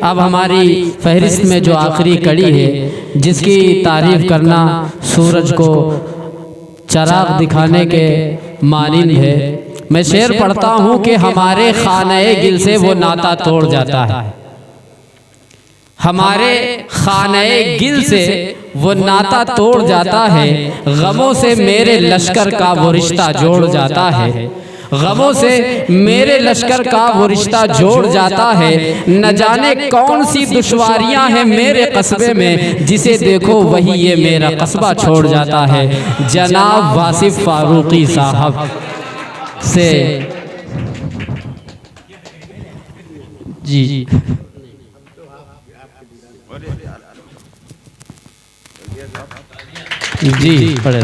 अब हमारी फहरिस्त में जो आखिरी कड़ी है, जिसकी तारीफ करना सूरज को चराग दिखाने के मानिंद है। मैं शेर पढ़ता हूँ कि हमारे खाने गिल से वो नाता तोड़ जाता है, हमारे खाने गिल से वो नाता तोड़ जाता है, गमों से मेरे लश्कर का वो रिश्ता जोड़ जाता है, गमों से मेरे लश्कर का वो रिश्ता जोड़ जाता है। न जाने कौन सी दुश्वारियां हैं मेरे कस्बे में, जिसे देखो वही ये मेरा कस्बा छोड़ जाता है। जनाब वासिफ फारूकी साहब से जी जी पढ़े।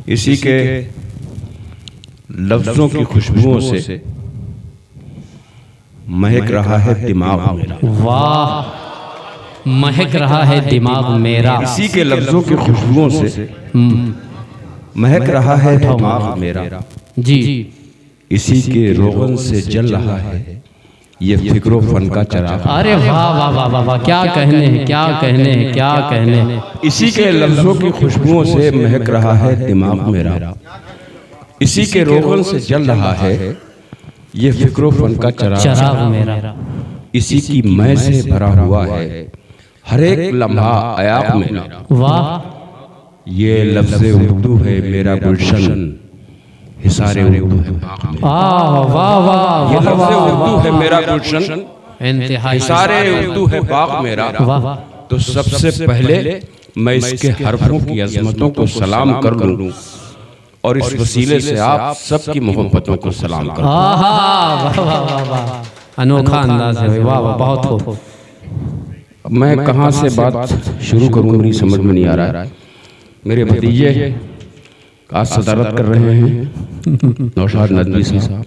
इसी के लफ्जों की खुशबुओं से महक रहा है दिमाग मेरा। वाह, महक रहा है दिमाग मेरा। इसी के लफ्जों की खुशबुओं से महक रहा है दिमाग मेरा जी। इसी के रोगन से जल रहा है ये फिक्रो फन का चराग। अरे वाह वाह वाह वाह वाह, क्या कहने हैं, क्या कहने हैं, क्या कहने हैं। इसी के लफ्जों की खुशबुओं से महक रहा है दिमाग मेरा, इसी के रोगन से जल रहा है ये फिक्रो फन का चराग मेरा। इसी की मैं से भरा हुआ है हर एक लम्हा अयाक मेरा। वाह, ये लफ्ज़ उर्दू है मेरा गुलशन, हिसारे उर्दू है बाग में। वाह वाह वाह, ये लफ्ज़ उर्दू है मेरा गुलशन, इंतहाई हिसारे उर्दू है बाग मेरा। वाह। तो सबसे पहले मैं इसके हरफों की अजमतों को सलाम कर लूं और इस वसीले से आप सबकी मोहब्बतों को सलाम कर। वाह वाह वाह वाह, अनोखा अंदाज है। वाह वाह, बहुत खूब। मैं कहाँ से बात शुरू करूँ मेरी समझ में नहीं आ रहा है। मेरे भतीजे आज सदारत कर रहे हैं नौशाद नदवी साहब,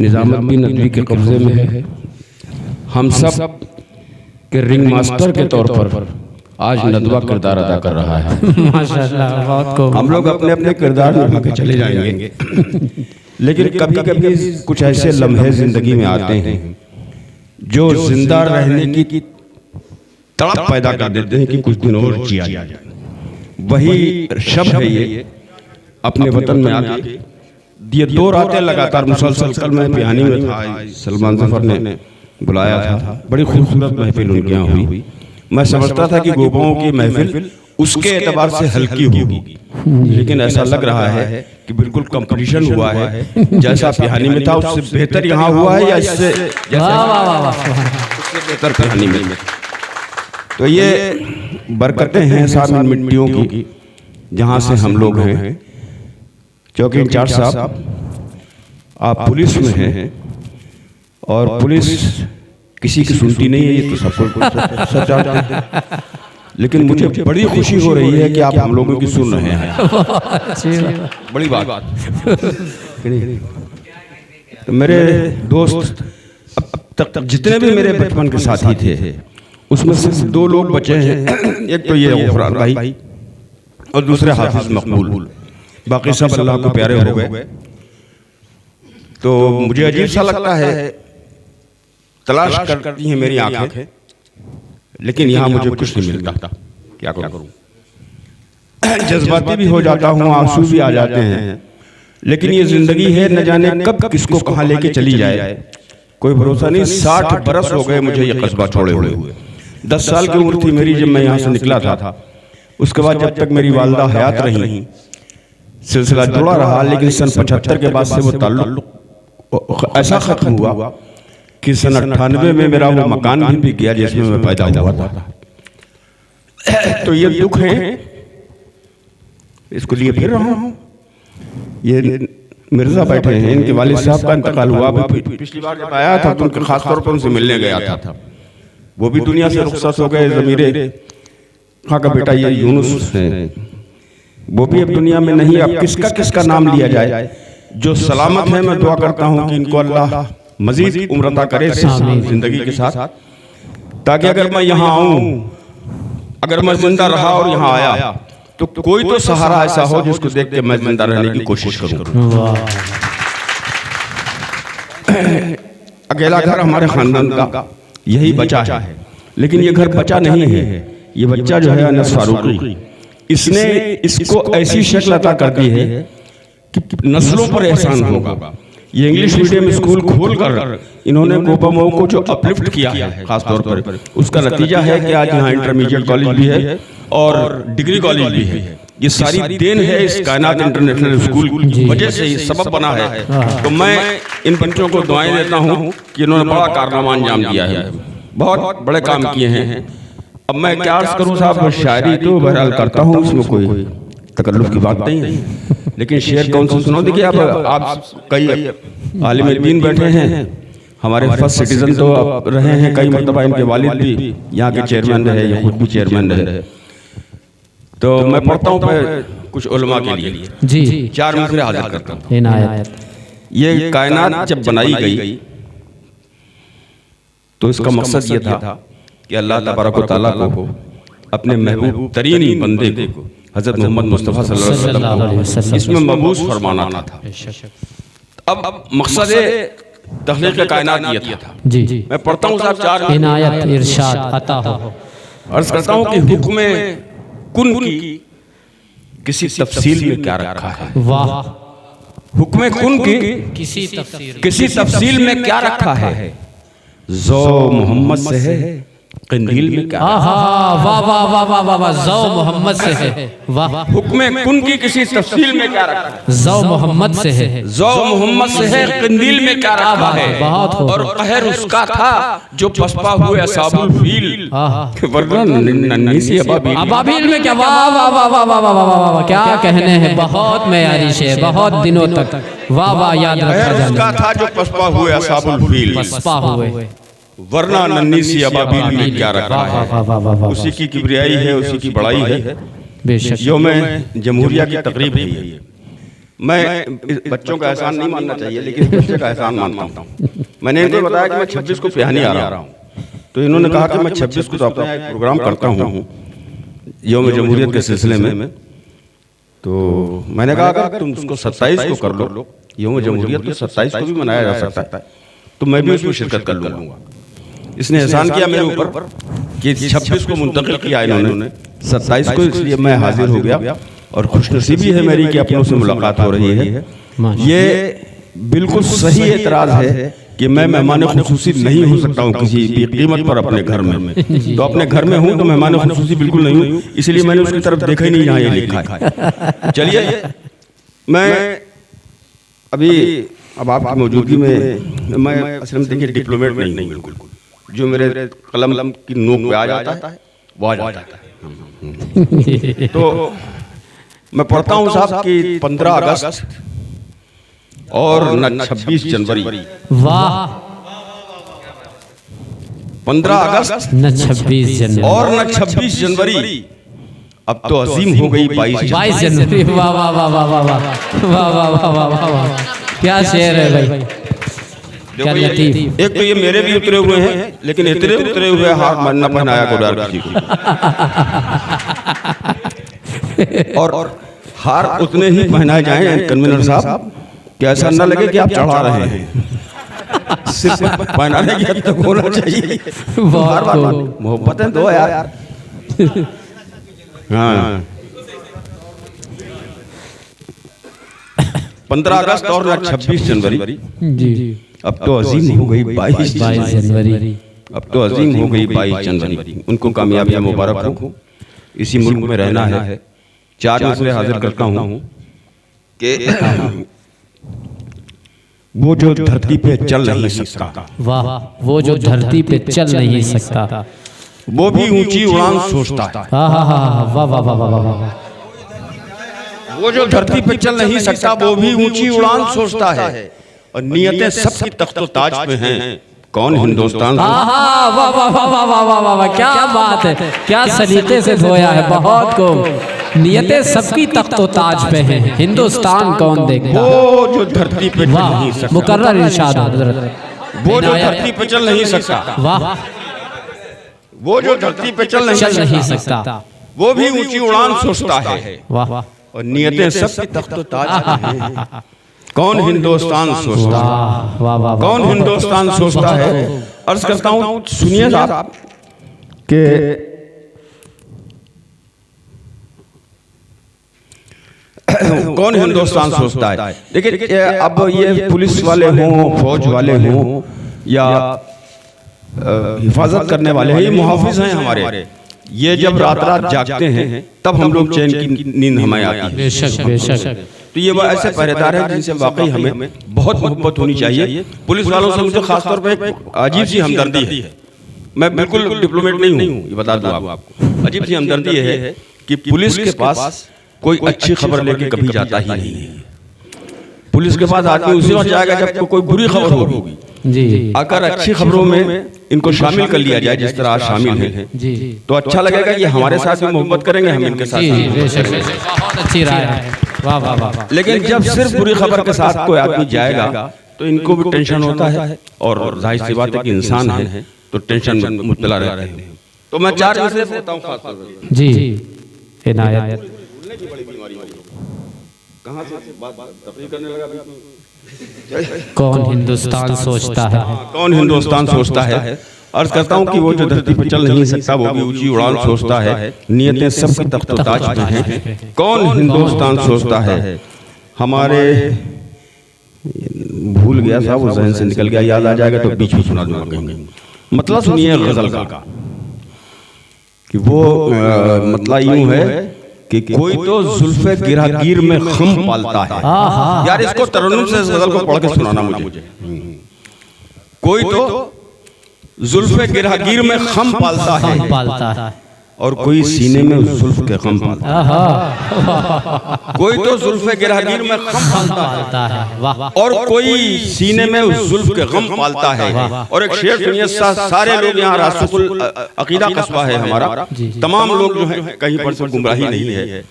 निजामुद्दीन नदवी के कब्जे में है। हम सब के रिंग मास्टर के तौर पर आज नदवा किरदार अदा कर रहा है। माशाल्लाह, बहुत खूब। हम लोग अपने अपने किरदार निभा के चले जाएंगे, लेकिन कभी कभी कुछ ऐसे लम्हे जिंदगी में आते हैं जो जिंदा रहने की तड़प पैदा कर देते हैं कि कुछ दिन और जिया जाए। वही शब्द है ये अपने वतन में आके ये 2 रातें लगातार मुसलसल। कल मैं पिहानी में था, सलमान जफर ने बुलाया था, बड़ी खूबसूरत महफिल उनके यहाँ हुई। मैं समझता था कि गोपाओं की महफिल उसके एतबार से हल्की होगी, लेकिन ऐसा लग रहा है कि बिल्कुल कंपटीशन हुआ है। जैसा पिहानी में था उससे बेहतर यहाँ हुआ है, या इससे बेहतर पिहानी में। तो ये बरकतें हैं साहब इन मिट्टियों की जहाँ से हम लोग हैं। चौकी इंचार्ज साहब, आप पुलिस में हैं और पुलिस किसी की सुनती नहीं है, ये तो सबको सच जानते हैं, लेकिन मुझे बड़ी खुशी हो रही है कि आप हम लोगों की सुन रहे हैं। बड़ी बात। तो मेरे दोस्त अब तक जितने भी मेरे बचपन के साथी थे उसमें सिर्फ 2 लोग बचे हैं। एक तो ये गफरान भाई और दूसरे हाफिज मकबूल, बाकी सब अल्लाह को प्यारे हो गए। तो मुझे अजीब सा लगता है, तलाश करती हैं मेरी आंखें, लेकिन यहाँ मुझे कुछ नहीं मिलता। क्या करूं? जज्बाती भी हो जाता हूँ, आंसू भी आ जाते हैं, लेकिन ये जिंदगी है, न जाने कब किसको कहाँ लेके चली जाए, कोई भरोसा नहीं। 60 बरस हो गए मुझे ये कस्बा छोड़े हुए। 10 साल की उम्र थी मेरी जब मैं यहाँ से निकला था। उसके बाद जब तक मेरी वालदा हयात रही सिलसिला जुड़ा रहा, लेकिन सन 75 के बाद से वो ताल्लुक ऐसा खत्म हुआ कि सन 98 में मेरा वो मकान भी गया जिसमें मैं पैदा हुआ था। तो ये दुख है, इसको लिए फिर रहा हूँ। ये मिर्जा बैठे हैं, इनके वालिद साहब का इंतकाल हुआ। पिछली बार जब आया था तो उनके खास तौर पर उनसे मिलने गया था। वो भी दुनिया से रुखसत हो गए। ज़मीरे खां का बेटा ये यूनुस है, वो भी अब दुनिया में नहीं। अब किसका नाम लिया जाए? जो सलामत है, मैं दुआ करता हूँ कि इनको अल्लाह मजीद उम्र अता करे जिंदगी के साथ, ताकि अगर मैं यहाँ आऊँ, अगर मैं जिंदा रहा और यहाँ आया, तो तो कोई तो सहारा ऐसा हो जिसको देख के मैं जिंदा रहने की कोशिश करूं। वाह। अकेला घर हमारे खानदान का यही बचा है, लेकिन ये घर बचा नहीं है। ये बच्चा जो है अनस फारूकी, इसने इसको ऐसी शक्ल अता कर दी है कि नस्लों पर एहसान होगा। ये इंग्लिश मीडियम स्कूल खोलकर इन्होंने कोपामऊ को जो अपलिफ्ट किया है खास तौर पर, उसका नतीजा है कि आज यहाँ इंटरमीडिएट कॉलेज भी है और डिग्री कॉलेज भी है। ये सारी देन है इस कायनात इंटरनेशनल स्कूल की वजह से ही सबब बना है। तो मैं इन बच्चों को दुआएं देता हूँ कि इन्होंने बड़ा कारनामा अंजाम दिया है, बहुत बड़े काम किए हैं। अब मैं क्या अर्ज करूँ साहब, शायरी तो बहरहाल करता हूँ, इसमें कोई तकल्लुफ की बात नहीं है, लेकिन शेर कौन सा सुनाओ। देखिए आप कई आलिम दीन बैठे हैं, हमारे फर्स्ट सिटीजन तो आप रहे हैं, कई मरतबा इनके वालिद भी यहाँ के चेयरमैन रहे या खुद भी चेयरमैन रहे। तो मैं पढ़ता हूँ कुछ उलमा के लिए जी, 4 मिसरे हाजिर करता हूँ। इनायत। ये कायनात जब बनाई गई तो इसका मकसद ये था कि अल्लाह तबारक व तआला को अपने महबूब तरीन बंदे को हजरत मोहम्मद मुस्तफ़ा सल्लल्लाहु अलैहि वसल्लम इसमें मबूस फरमाना था। अब मकसद तख्लीक़ कायनात ये था। जी, मैं पढ़ता हूँ साहब 4 इनायत इरशाद अता हो। अर्ज करता हूँ कि हुक्म कुन की किसी तफसील में क्या रखा है। वाह। हुक्म कुन की किसी तफसील में क्या रखा है। ज़ौ मोहम्मद से है, कंदील में क्या। वाह वाह वाह वाह वाह वाह, ज़ौ मोहम्मद से है। वाह। हुक्म कुन की किसी तफसील में क्या रखा है। ज़ौ मोहम्मद से है, ज़ौ मोहम्मद से है, कंदील में क्या रखा है। बहुत हो। और कहर उसका था जो पसपा हुए असाबुल फील, वरना नन्ही सी अबाबील में क्या। वाह वाह वाह वाह वाह वाह वाह वाह, क्या कहने हैं। बहुत मेयारी शेर, बहुत दिनों तक वाह वाह याद रखा जाए। उसका था जो पसपा हुए असाबुल फील, पसपा हुए, वरना नन्ही सी अबाबील में क्या रखा है। उसी की किबरियाई है, उसी की बड़ाई है। बेशक। यौम जमहूरिया की तकरीब है ये। मैं बच्चों का एहसान नहीं मानना चाहिए, लेकिन बच्चे का एहसान मानता हूँ। मैंने इनको बताया कि मैं 26 को पिहानी आ रहा हूँ, तो इन्होंने कहा कि मैं 26 को तो अपना एक प्रोग्राम करता हूँ यौम जमहूरियत के सिलसिले में। तो मैंने कहा अगर तुम उसको 27 को कर लो, यौम जमहूरियत तो 27 को भी मनाया जा सकता है, तो मैं भी उसमें शिरकत कर लूँगा। इसने एहसान किया मेरे ऊपर कि 26 को मुंतकिल किया इन्होंने 27 को, इसलिए मैं हाजिर हो गया। और खुशनसीबी है मेरी कि अपनों से मुलाकात हो रही है। ये बिल्कुल सही एतराज़ है कि मैं मेहमान खुसूसी नहीं हो सकता हूँ किसी भी कीमत पर अपने घर में। तो अपने घर में हूँ तो मेहमान खुसूसी बिल्कुल नहीं हूँ, इसलिए मैंने उसकी तरफ देखा ही नहीं जहाँ ये लिखा है। चलिए, मैं अभी अब आपकी मौजूदगी में मैं असल में देखिए डिप्लोमेट नहीं बिल्कुल, जो मेरे कलम की नोक पे आ जाता है वो आ जाता है। तो मैं पढ़ता हूँ साहब कि 15 अगस्त और न 26 जनवरी। वाह। 15 अगस्त न 26 जनवरी और न 26 जनवरी। अब तो अजीम हो गई 22 जनवरी। वाह वाह वाह वाह वाह वाह वाह वाह वाह वाह वाह वाह, क्या शेर है भाई, क्या लतीफ। एक तो ये मेरे भी उतरे हुए हैं, लेकिन इतने उतरे हुए हाथ मानना पहनाया गोदार किसी को। और हार उतने ही पहनाए जाएं कन्वीनर साहब कि ऐसा न लगे कि आप चढ़ा रहे हैं। सिर्फ पहनाने की हद तक होना चाहिए। मोहब्बतें दो यार। हाँ, 15 अगस्त और 26 जनवरी। जी, अब तो अजीम हो गई 22 जनवरी। अब तो अजीम हो गई 22 जनवरी। उनको कामयाबियां मुबारक हो। इसी मुल्क में रहना है। 4 मसले हाजिर करता हूँ कि वो जो धरती पे चल नहीं सकता। वाह। वो जो धरती पे चल नहीं सकता, वो भी ऊंची उड़ान सोचता है। हाँ हाँ हाँ, वाह वाह वाह वाह वाह। वो जो धरती पे चल नहीं सकता, वो भी ऊंची उड़ान सोचता है। और नियतें सबकी तख्तो ताज पे हैं, कौन हिंदुस्तान। वाह वाह वाह वाह वाह वाह वाह वाह, क्या बात है, क्या सलीके से धोया है। बहुत को नियतें सबकी तख्तो ताज पे हैं, हिंदुस्तान कौन देखता। वो जो धरती पे चल नहीं सकता, मुकर्रर इरशाद हज़रत। वो जो धरती पे चल नहीं सकता। वाह। वो जो धरती पे चल नहीं सकता, वो भी ऊंची उड़ान सोचता है, वाह वाह, और नियतें सबकी तख्तो ताज हैं। कौन हिंदुस्तान सोचता है, वाह वाह, कौन हिंदुस्तान सोचता है। अर्ज करता हूं, सुनिए आप कि कौन हिंदुस्तान सोचता है। देखिए अब ये पुलिस वाले हों, फौज वाले हों, या हिफाजत करने वाले हैं, ये मुहाफिज हैं हमारे। ये जब रात रात जागते हैं तब हम लोग चैन की नींद हमें आती है। बेशक बेशक। तो ये वो ऐसे पहरेदार हैं जिनसे वाकई हमें बहुत मोहब्बत होनी चाहिए। पुलिस वालों से मुझे खासतौर पर एक अजीब सी हमदर्दी है। मैं बिल्कुल डिप्लोमेट नहीं हूँ, ये बता दूं आपको। अजीब सी हमदर्दी है कि पुलिस के पास कोई अच्छी खबर लेके कभी जाता ही नहीं है। पुलिस के पास आदमी उसी वक्त जाएगा जब कोई बुरी खबर होगी। जी, अगर अच्छी खबरों में इनको शामिल कर लिया जाए, जिस तरह आज शामिल हैं, जी, तो अच्छा लगेगा कि हमारे साथ भी मोहब्बत करेंगे, हम इनके साथ जी, भी मोहब्बत बेशक करेंगे। बेशक, बहुत अच्छी राय है। वाह वाह वाह। लेकिन जब सिर्फ बुरी खबर के साथ कोई आदमी जाएगा तो इनको भी टेंशन होता है, और जाहिर सी बात है कि इंसान है तो टेंशन में मुब्तला रहते हैं। तो मैं 4 विषय बोलता हूं खास तौर पे। जी, इनायत। कहां से बात तफरीक करने लगा अभी? कौन हिंदुस्तान सोचता है, कौन हिंदुस्तान सोचता है। अर्ज करता हूं कि वो जो धरती पर चल नहीं सकता वो भी ऊंची उड़ान सोचता है। नियतें सबकी तख्तो ताज में हैं। कौन हिंदुस्तान सोचता है। हमारे भूल गया था, वो जहन से निकल गया, याद आ जाएगा तो बीच में सुना दूंगा कहीं। मतलब सुनिए गजल का कि वो मतलब यूं है कि कोई तो जुल्फे गिरागीर में खम पालता है। यार इसको तरन्नुम से इस गजल को पढ़ के सुनाना मुझे। कोई तो जुल्फे गिरागीर में खम पालता है, और कोई सीने में जुल्फ के गम पालता है। कोई तो जुल्फे गिरागीर में खम पालता है, और कोई सीने में जुल्फ के गम पालता है। और एक शेर सुनिए, सारे लोग यहाँ रासुकुल अकीदा कस्बा है हमारा, तमाम लोग जो है कहीं पर से गुमराही नहीं है,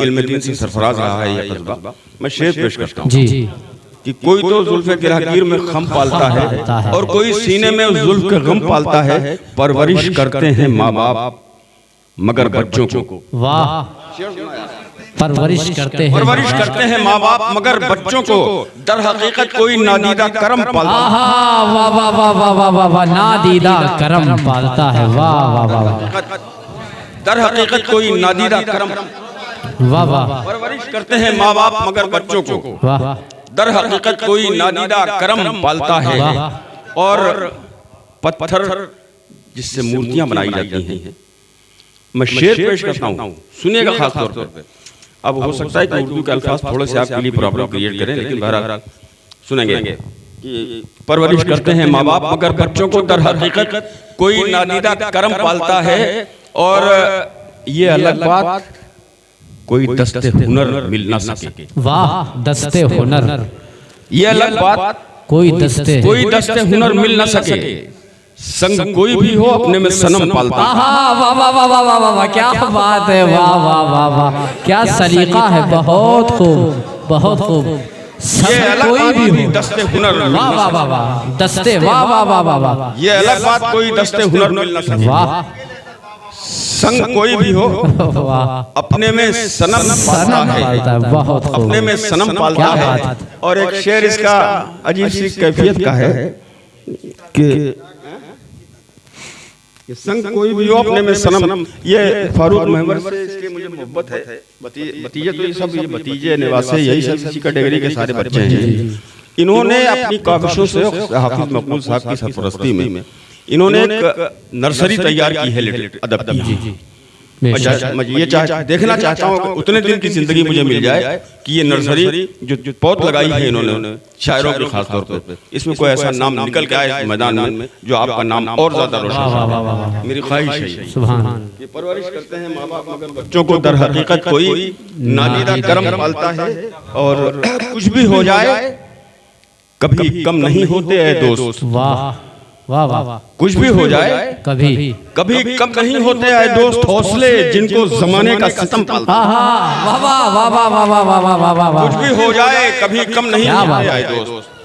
इल्म दीन से सरफराज रहा है ये कस्बा। मैं शेर पेश करता हूँ कि कोई तो जुल्फे गिरागीर में खम पालता है, और कोई सीने में जुल्फ के गम पालता है। परवरिश करते हैं माँ बाप मगर बच्चों को। वाह, परवरिश करते हैं माँ बाप मगर बच्चों को। दर हकीकत कोई नादीदा करम पालता है। वाह वाह वाह वाह वाह वाह वाह, नादीदा करम पालता है। वाह वाह वाह वाह, दर हकीकत कोई नादीदा करम। वाह वाह, परवरिश करते हैं माँ बाप मगर बच्चों को। वाह, दर हकीकत कोई नादीदा करम पालता है। और पत्थर जिससे मूर्तियां बनाई जाती हैं, मैं शेर पेश करता हूँ, सुनिएगा खास तौर पर। अब हो सकता है कि उर्दू के अल्फाज थोड़े से आपके लिए प्रॉब्लम क्रिएट करें, लेकिन बहरहाल सुनेंगे। परवरिश करते हैं माँ बाप मगर बच्चों को, दर हकीकत कोई नादीदा करम पालता है। और ये अलग बात कोई दस्ते हुनर मिल ना सके। वाह, दस्ते हुनर, ये अलग बात कोई दस्ते हुनर मिल ना सके। संग कोई भी हो अपने में सनम पालता है। वाह वाह वाह वाह वाह वाह, क्या बात है। वाह वाह वाह वाह, क्या सलीका है। बहुत खूब, बहुत खूब। कोई भी हो दस्ते हुनर। वाह वाह वाह वाह, दस्ते। वाह वाह वाह वाह वाह, ये अलग बात कोई दस्ते हुनर मिल ना सके। वाह, संग कोई भी हो अपने में सनम पालता है। बहुत खूब, अपने में सनम पालता है। और एक शेर इसका अजीब सी कैफियत का है कि संग कोई भी हो अपने में सनम। ये फारूक महमद से इसलिए मुझे मोहब्बत है। भतीजे तो ये सब, ये भतीजे निवासे यही सब इसी कैटेगरी के सारे बच्चे हैं। इन्होंने अपनी काविशों से हाफिज मकबूल साहब की सरपरस्ती में इन्होंने एक नर्सरी तैयार की है अदब की। मैं ये देखना चाहता हूँ कि उतने दिन की जिंदगी मुझे मिल जाए कि ये नर्सरी जो पौध लगाई है इन्होंने शायरों के खास तौर पर, इसमें कोई ऐसा नाम निकल के आए मैदान में जो आपका नाम और ज्यादा रोशन। मेरी ख्वाहिश है सुभान। ये परवरिश करते हैं माँ बाप मगर बच्चों को, दर हकीकत कोई नादीदा करम पालता है। और कुछ भी हो जाए कभी कम नहीं होते हैं दोस्त। वाह वाह वाह, कुछ भी हो जाए कभी कम नहीं होते हैं दोस्त। हौसले जिनको जमाने का सितम पालता है। वाह वाह वाह वाह वाह वाह वाह वाह वाह, कुछ भी हो जाए कभी कम नहीं होते हैं दोस्त।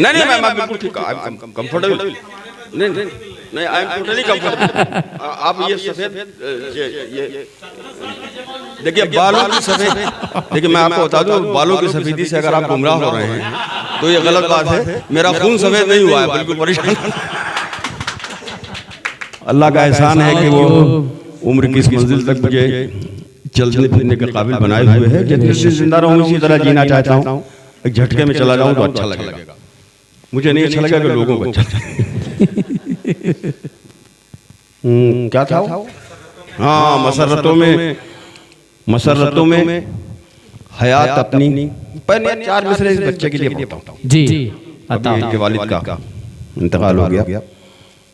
नहीं मैं बिल्कुल ठीक, आई एम कंफर्टेबल। नहीं आई एम टोटली कंफर्टेबल। आप ये सफेद ये देखिए बालों की सफेद, देखिए मैं आपको बता दूं, बालों की सफेदी से अगर आप गुमराह हो रहे हैं तो ये गलत बात है। मेरा खून सफेद नहीं हुआ है, बिल्कुल परेशान। अल्लाह का एहसान है कि वो उम्र की इस मंजिल तक मुझे चलने फिरने के काबिल बनाए हुए है। जितनी जिंदा रहूं इसी तरह जीना चाहता हूं। एक झटके में चला जाऊं तो अच्छा लगेगा, मुझे नहीं अच्छा लगेगा कि लोगों को अच्छा लगे। क्या था? हाँ, मसरतों में हयात अपनी। पहले 4 मिसरे इस बच्चे के लिए पढ़ता हूँ जी। अभी इनके वालिद का इंतकाल हो गया।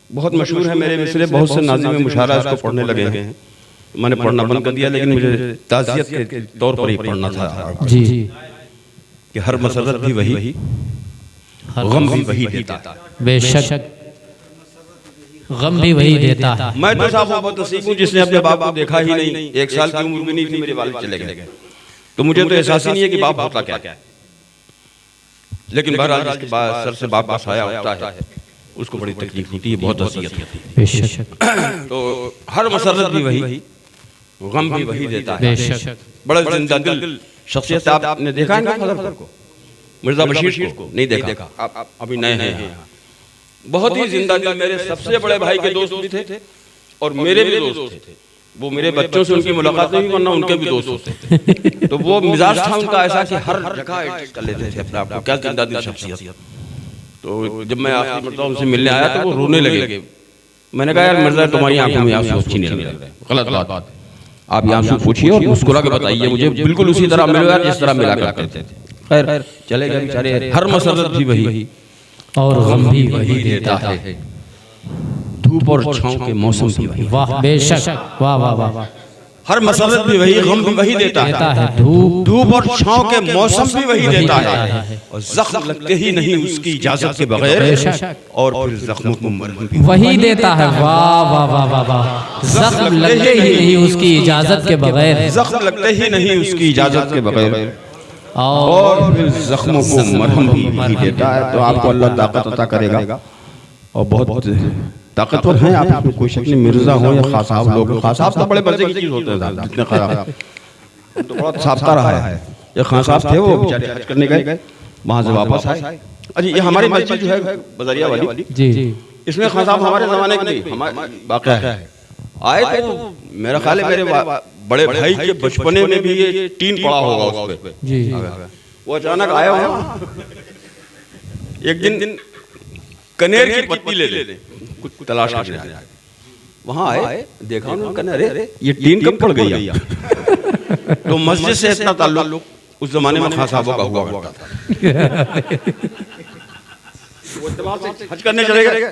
बहुत मशहूर है मेरे मिसरे, बहुत से नाज़िम मुशायरा इसको पढ़ने लगे हैं। मैंने पढ़ना बंद कर दिया, लेकिन मुझे ताज़ियत के तौर पर ही पढ़ना था जी कि हर मसरत भी वही, गम भी वही देता है। बेशक गम भी वही देता है। मैं तो साहब बहुत नसीब हूँ जिसने अपने बाप को देखा ही नहीं। 1 साल की उम्र भी नहीं थी, मेरे वालिद चले गए, तो मुझे तो एहसास ही नहीं है कि बाप होता क्या है। लेकिन बहरहाल जिसके बाद सर से बाप का साया होता है उसको बड़ी तकलीफ होती है, बहुत वसीयत होती है। तो हर मसरत भी वही, गम भी वही देता है। बेशक बड़ा जिंदा दिल शख्सियत आपने देखा है ना को, मिर्जा बशीर को नहीं देखा, आप अभी नए हैं। बहुत ही जिंदा दिल, मेरे सबसे बड़े भाई के दोस्त भी थे और मेरे भी दोस्त थे। वो मेरे बच्चों से उनकी मुलाकात नहीं, वरना उनके भी दोस्त थे। तो वो मिजाज था उनका ऐसा कि हर जगह एडजस्ट कर लेते थे अपने आप को। क्या जिंदा दिल शख्सियत। तो जब मैं आखिरी मरतबा उनसे मिलने आया तो वो रोने लगे। मैंने कहा यार मिर्जा तुम्हारी आंखों में आंसू अच्छी नहीं लग रहे, गलत बात। आप ये आंसू पूछिए और मुस्कुरा के बताइए मुझे, बिल्कुल उसी तरह मिलो यार जिस तरह मिला करते थे। खैर चले गए बेचारे। हर मसरत भी वही और गम भी वही देता है। धूप और छांव के मौसम भी वही। वाह बेशक, वाह वाह वाह। हर मसरत भी वही, गम भी वही देता है। धूप और छांव के मौसम भी वही देता है। और जख्म लगते ही नहीं उसकी इजाजत के बगैर, और फिर जख्मों को मरहम भी वही देता है। वाह वाह वाह वाह वाह। जख्म लगते ही नहीं उसकी इजाजत के बगैर, जख्म लगते ही नहीं उसकी इजाजत के बगैर, और फिर जख्मों को मरहम भी वही देता है। तो आपको अल्लाह ताकत अता करेगा और बहुत ताकतवर हैं आप, इसमें कोई शक नहीं। मिर्जा हो या खास साहब लोग, खास साहब तो बड़े मजे की चीज होते हैं, जितने खास तो बड़ा साफ्ता रहा है। ये खान साहब थे, वो बेचारे हज करने गए, वहां से वापस आए। अच्छा, ये हमारी मस्जिद जो है बजरिया वाली जी, इसमें खान साहब हमारे जमाने के हमारे वाक़या है। आए तो मेरा ख्याल है मेरे बड़े भाई के बचपने में भी ये टीन पड़ा होगा उस पे जी। वो अचानक आया हो एक दिन कनेर की पत्ती ले ले कुछ तलाश करने आए। वहां आए, देखा उन्होंने, कनेर, अरे ये टीन कब पड़ गई है? तो मस्जिद से इतना ताल्लुक उस जमाने में खान साहबों का हुआ करता था। वो दिमाग से हज करने चले गए,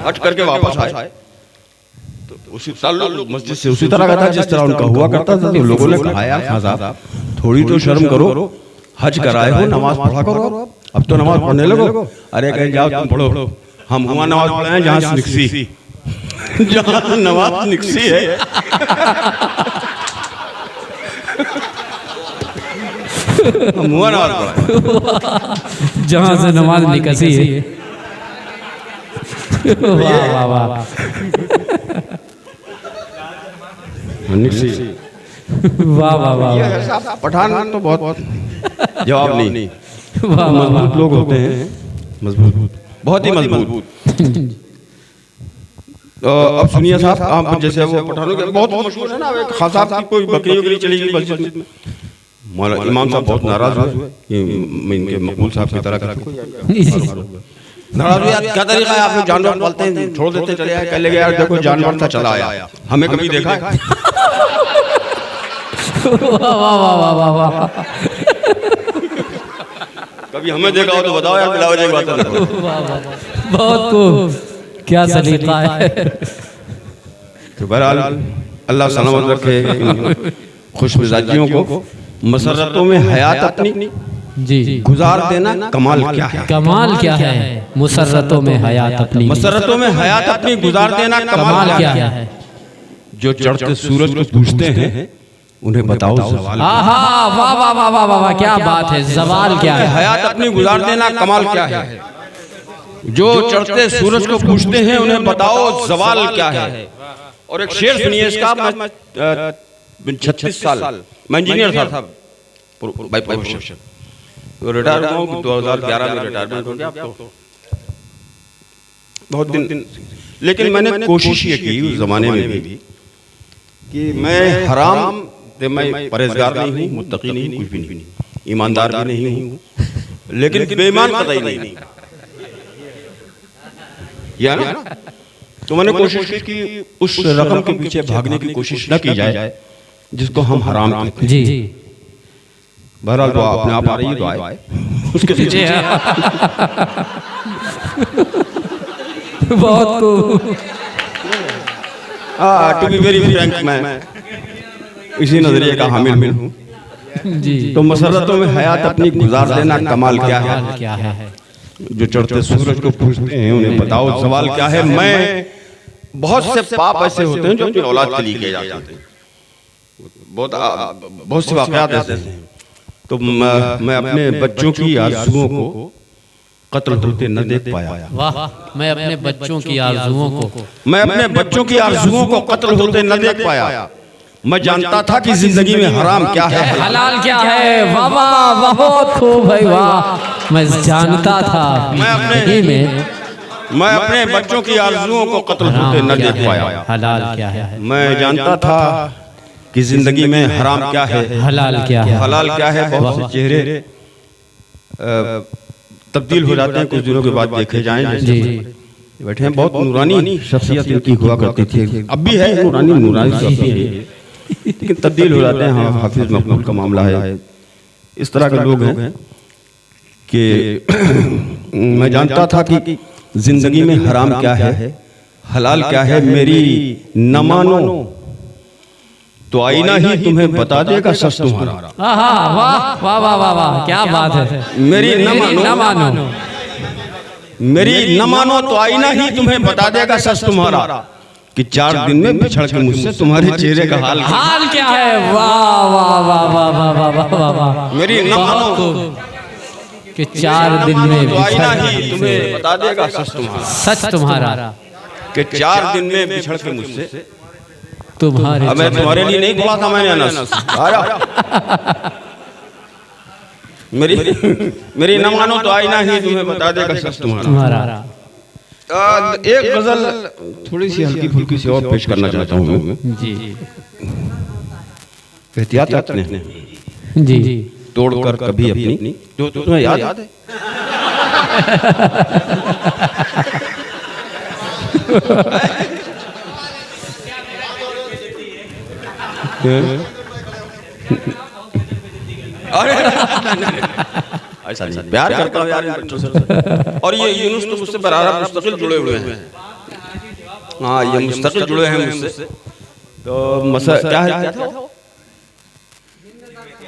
हज करके वापस आए तो उसी ताल्लुक मस्जिद से उसी तरह का था जिस तरह उनका हुआ करता था। तो लोगों ने कहा यार खान साहब थोड़ी तो शर्म करो, हज कराए हो, नमाज पढ़ा करो, अब तो नमाज पढ़ने लगो। अरे कहीं जाओ तुम पढ़ो, हम हुआ नमाज पढ़े हैं जहाँ निकसी, जहाँ नमाज निकसी है। हम हुआ नमाज पढ़ा जहाँ से नमाज निकसी है। वाह वाह वाह। निकसी, वाह वाह वाह। पठान तो बहुत जवाब नहीं। वाह मजबूत लोग होते हैं, मजबूत, बहुत ही मजबूत। तो अब सुनिए साहब, आप जैसे वो पठानों के बहुत मशहूर है ना, खान साहब की कोई बकरी वकरी चली गई मस्जिद में, मौलाना इमाम साहब बहुत नाराज हुए कि मैं इनके मकबूल साहब की तरह नाराज हुए। यार क्या तरीका है, आप लोग जानवर पालते हैं, छोड़ देते चले आए, कह लगे यार देखो जानवर था चला आया, हमें कभी देखा है? वाह वाह वाह वाह। कभी हमें देखा हो तो बताओ यार, बिलावज एक बात है। बहुत खूब, क्या सलीका है। तो बहरहाल अल्लाह सलामत रखे खुश मिजाजियों को। मसरतों में हयात अपनी जी गुजार देना कमाल क्या है? कमाल क्या है? मुसर्रतों में हयात अपनी, मसरतों में हयात अपनी गुजार देना कमाल क्या है? जो चढ़ते सूरज को पूछते हैं उन्हें बताओ जवाल आहा, वाह वाह वाह वाह वाह वाह, क्या बात है। जवाल क्या है? हयात अपनी गुजार देना कमाल क्या है। जो चढ़ते सूरज को पूछते हैं उन्हें बताओ जवाल क्या है। और एक शेर सुनिए इसका। मैं 36 साल मैं इंजीनियर था बाय प्रोफेशन, तो रिटायर हुआ हूं 2011 में रिटायरमेंट हो गया। अब तो बहुत दिन, लेकिन मैंने कोशिश ये की उस जमाने में भी कि मैं हराम से मैं परहेजगार नहीं हूँ, मुत्तकी नहीं, कुछ भी नहीं, ईमानदार भी नहीं हूँ, लेकिन बेईमान कतई नहीं। या ना, तो मैंने कोशिश की कि उस रकम के पीछे भागने की कोशिश न की जाए जिसको हम हराम कहते हैं। जी बहरहाल तो अपने आप आ रही है, तो आए उसके पीछे बहुत खूब। टू बी वेरी फ्रैंक, मैं इसी नजरिए का हामिल हूँ। जी तो मसरतों में हयात अपनी गुजार देना कमाल क्या है। क्या है? जो चढ़ते सूरज को पूछते हैं उन्हें बताओ सवाल क्या है। मैं बहुत से पाप ऐसे होते हैं जो अपनी औलाद के लिए किए जाते हैं, बहुत से वाकयात ऐसे हैं। तो मैं अपने बच्चों की आरज़ुओं को कत्ल होते न देख पाया। वाह, मैं अपने बच्चों की आरज़ुओं को मैं अपने बच्चों की आरज़ुओं को कत्ल होते न देख पाया। मैं जानता था कि जिंदगी में हराम क्या है, हलाल क्या है। वाह वाह, बहुत खूब भाई, वाह। मैं जानता था मैं अपने बच्चों की आरज़ुओं को कत्ल होते न देख पाया। हलाल क्या है? मैं जानता था कि जिंदगी में हराम क्या है, हलाल क्या है। हलाल क्या है। बहुत से चेहरे तब्दील हो जाते हैं कुछ दिनों के बाद देखे जाएं। जी बैठे हैं, बहुत नूरानी शख्सियत इनकी हुआ करती थी, अब भी है नूरानी शख्सियत, लेकिन तब्दील हो जाते हैं। हाँ, हाफिज मकबूल का मामला है। इस तरह के लोग हैं कि मैं जानता था कि जिंदगी में हराम क्या है, हलाल क्या है। मेरी न मानो तो आईना ही तुम्हें बता देगा सच तुम्हारा। वाह वाह वाह वाह वाह, क्या बात है। मेरी न मानो मेरी न मानो तो आईना ही तुम्हें बता देगा सच तुम्हारा, कि 4 दिन में बिछड़ के मुझसे तुम्हारे चेहरे का हाल क्या है। वाह वाह वाह वाह वाह वाह वाह वाह। मेरी न मानो कि 4 दिन में तो आईना ही तुम्हें बता देगा सच तुम्हारा, कि 4 दिन में बिछड़ के मुझसे तुम्हारे। मैं तुम्हारे लिए नहीं बोला था मैंने अनस। मेरी न मानो तो आईना ही तुम्हें बता देगा सच तुम्हारा। एक गजल थोड़ी सी हल्की फुल्की सी और पेश करना चाहता हूँ मैं। जी एहतियात रखने जी। तोड़कर कभी अपनी, जो तुम्हें याद है अरे ऐसा नहीं, प्यार करता हूँ यार इन बच्चों से। और ये यूनुस तो मुझसे बराबर मुस्तकिल जुड़े हुए हैं। हाँ, ये मुस्तकिल जुड़े हैं मुझसे। तो मसला क्या है?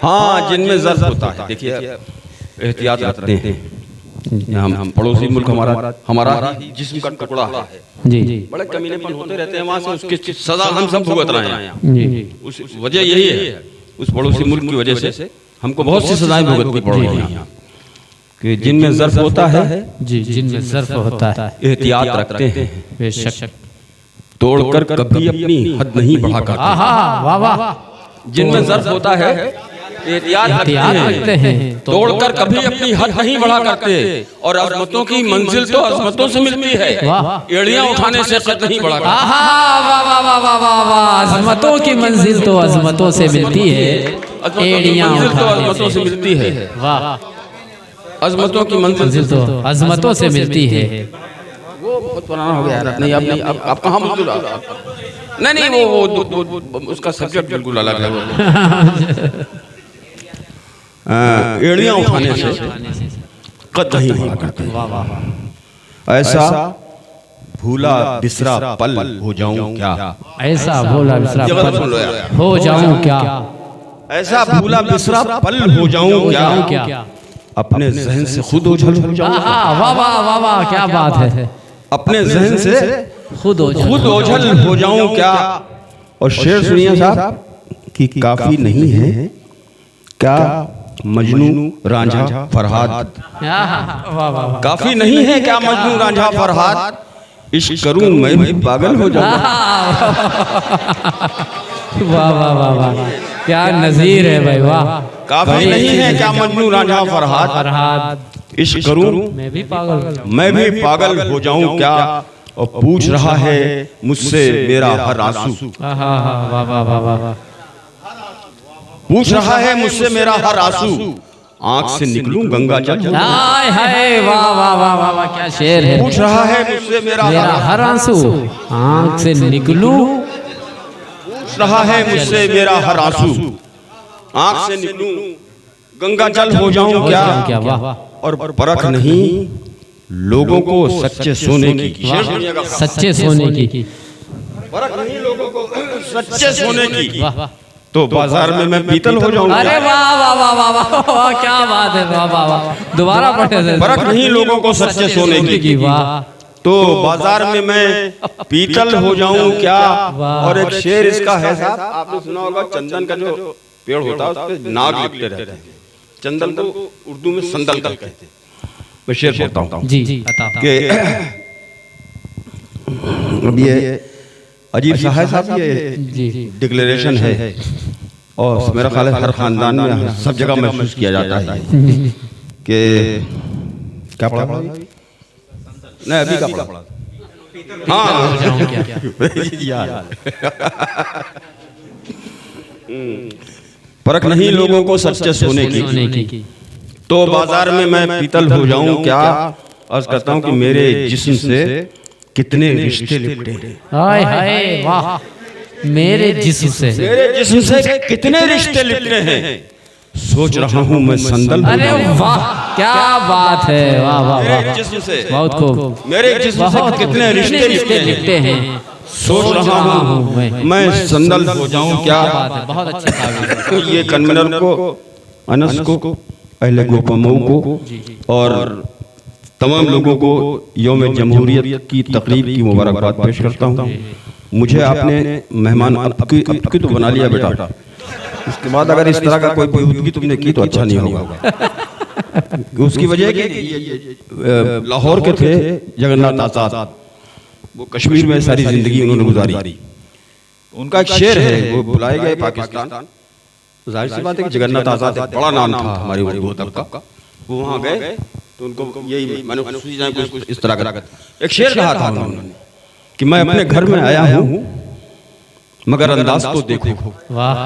हाँ, जिनमें ज़र्फ होता है। देखिए, एहतियात रखते हैं। हम पड़ोसी मुल्क हमारा जिस्म का टुकड़ा है। जी बड़े कमीनेपन होते रहते हैं वहाँ से, उसकी सजा हम सब भुगत रहे हैं। जी। उस वजह यही है, उस पड़ोसी मुल्क की वजह से हमको बहुत सी सजाएं भुगतनी पड़ रही हैं। कि जिनमें ज़र्फ होता है, जी, जिनमें ज़र्फ होता है, एहतियात रखते हैं। बेशक तोड़कर कभी अपनी हद नहीं बढ़ा करते। वाह वाह। जिनमें ज़र्फ होता है एहतियात रखते हैं, तोड़कर कभी अपनी हद नहीं बढ़ा करते। और अज़मतों की मंजिल तो अज़मतों से मिलती है, एड़ियां उठाने से कद नहीं बढ़ा करते। वाह वाह वाह वाह वाह वाह। अज़मतों की मंजिल तो अज़मतों से मिलती है, एड़ियां तो अज़मतों से मिलती है। वाह, अज़मतों की मंजिल तो अज़मतों से मिलती है। वो बहुत पुराना हो गया यार। नहीं, अब कहाँ मंजूर? नहीं, वो उसका सब्जेक्ट बिल्कुल अलग है। एड़ियां उठाने से कद नहीं बढ़ा करते। ऐसा भूला बिसरा पल हो जाऊं क्या? ऐसा भूला बिसरा पल हो जाऊं क्या? ऐसा भूला बिसरा पल हो जाऊं क्या? अपने ज़हन से खुद ओझल हो जाऊं। वाह वाह वाह वाह, क्या बात है। अपने ज़हन से खुद ओझल हो जाऊं क्या? और शेर सुनिए साहब कि काफी नहीं है क्या मजनू रांझा फरहाद। वाह वाह वाह, काफी नहीं है क्या मजनू रांझा फरहाद, इश्क करूं मैं भी पागल हो जाऊं। वाह वाह वाह वाह, क्या नजीर है भाई, वाह। काफी नहीं है क्या मजनू रांझा फरहाद, फरहाद, इश्क करूं मैं भी पागल हो जाऊं क्या, और पूछ रहा है मुझसे मेरा हर आंसू। वाह वाह वाह वाह वाह, पूछ रहा है मुझसे मेरा हर आंसू, आंख से निकलूं गंगा जल। हाय हाय, वाह वाह वाह वाह वाह, क्या शेर है। पूछ रहा है मुझसे मेरा हर आंसू, आंख से निकलूं। पूछ रहा है मुझसे मेरा हर आंसू, आंख से निकलूं गंगा जल हो जाऊं क्या, क्या वाह। और परख नहीं लोगों को सच्चे सोने की। सच्चे सोने की, परख नहीं लोगों को सच्चे सोने की, वाह। तो बाजार में मैं पीतल हो जाऊं। अरे वाह वाह वाह वाह वाह वाह, क्या बात है, वाह वाह वाह, दोबारा पढ़े। परख नहीं लोगों को सच्चे सोने की, वाह। तो बाजार में मैं पीतल हो जाऊं क्या। और एक शेर इसका है साहब, आपने सुना होगा, चंदन का जो पेड़ होता है उस पे नाग लिपटे रहते हैं। चंदन को उर्दू में संदल कहते हैं। मैं शेर पढ़ता हूँ जी कि अब ये अजीब सा है साहब, ये जी डिक्लेरेशन है और मेरा ख्याल है हर खानदान में सब जगह महसूस किया जाता है कि क्या पढ़ा नहीं अभी का पढ़ा। हाँ परख नहीं लोगों को सच्चे सोने की, तो बाजार में मैं पीतल हो जाऊं क्या। अर्ज करता हूं कि मेरे जिस्म से कितने रिश्ते लिपटे। हाय हाय, वाह। मेरे जिस्म से कितने रिश्ते लिपटे हैं, सोच रहा हूं मैं संदल। अरे वाह, क्या बात है, वाह वाह वाह, जिस्म से बहुत खूब। मेरे जिस्म से कितने रिश्ते लिपटे हैं, सोच रहा हूं मैं संदल हो जाऊं क्या। बात है, बहुत अच्छी ताबीर। ये कन्वीनर को, अनस को, अहले गोपमऊ को और तमाम लोगों को यौम जमहूरियत की तकरीब की मुबारकबाद पेश करता हूँ। मुझे आपने मेहमान अब की तो बना लिया बेटा, उसके बाद अगर इस तरह का कोई बेहूदगी तुमने की तो अच्छा नहीं होगा। उसकी वजह कि लाहौर के थे जगन्नाथ आजाद, वो कश्मीर में सारी जिंदगी उन्होंने गुजारी। उनका एक शेर है, वो बुलाए गए पाकिस्तान, जाहिर सी बात है कि जगन्नाथ आजाद एक बड़ा नाम था हमारी उर्दू अदब का। वो वहाँ गए तो उनको यही मैंने कुछ इस तरह का एक शेर कहा था उन्होंने कि मैं अपने घर में आया हूँ मगर अंदाज तो देखो। वाह,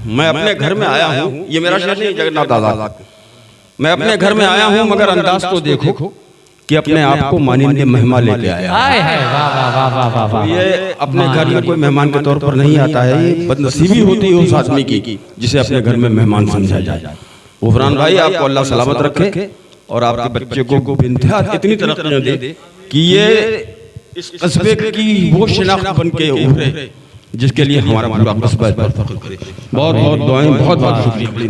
मैं अपने घर में आया हूँ, ये मेरा शेर नहीं, जगन्नाथ आजाद। मैं अपने घर में आया हूँ मगर अंदाज तो देखो कि अपने आप को मानिंदे मेहमान लेके आया। हाय हाय, वाह वाह वाह वाह वाह वाह। ये अपने घर में कोई मेहमान के तौर पर नहीं आता है, ये बदनसीबी होती है उस आदमी की जिसे अपने घर में मेहमान समझा जाए। गुफरान भाई, आपको अल्लाह सलामत रखे और आपके बच्चे को बिंतिहा इतनी तरक्कियां दे कि ये इस कस्बे की वो शिनाख्त बन के उभरे जिसके लिए हमारा पूरा कस्बा इस पर फख्र करे। बहुत बहुत दुआएं, बहुत बहुत शुक्रिया।